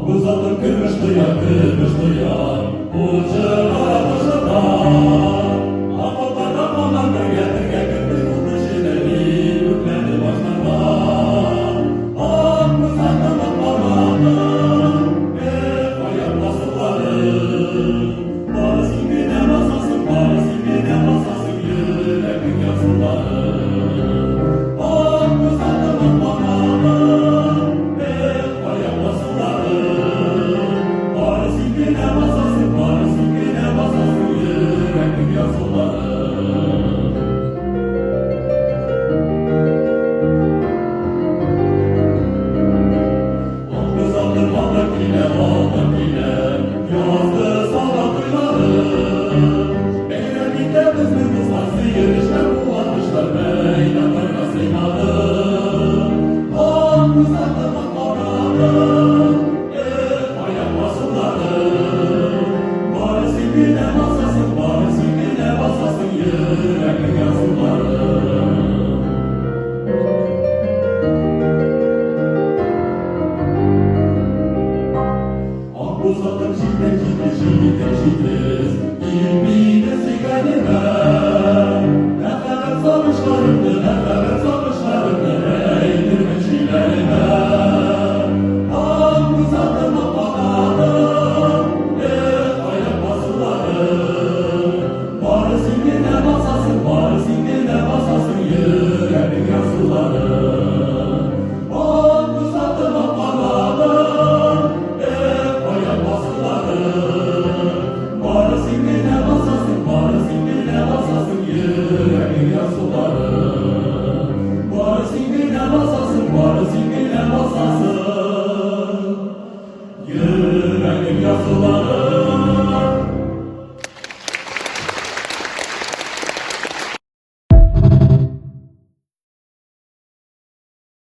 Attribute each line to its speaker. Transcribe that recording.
Speaker 1: Uzatır kırmıştı ya, uçlara başında. Atotlardan onlardan getirdi kurdu şileri, yükledi başlarına. Uzatır atmalardan, ayak basıları. Bari silgine basasın, yüreğin yazıları. Uzatır atmalardan, ayak basıları. Bari silgine basasın, yüreğin yazıları. Aldık yine, yazdı sana kıyları. Bekledikte bizim kızlar sıyırışlar, bu atışlar meydanlarına sıymadı. Uzattı bakmaları, ayak basıları. Bari silgine basasın, yüreğin yazıları. Uzattım şiddet, ilmine sigarime. Nefret sarmışlarımdı, eğdirme çiğlerime. Uzattım apanadım, ayak basıları. Bari silgine basasın, yüreğin yazıları. Uzattım apanadım, ayak basıları. Bari silgine basasın, yüreğin yazıları. Bari silgine basasın, yüreğin yazıları.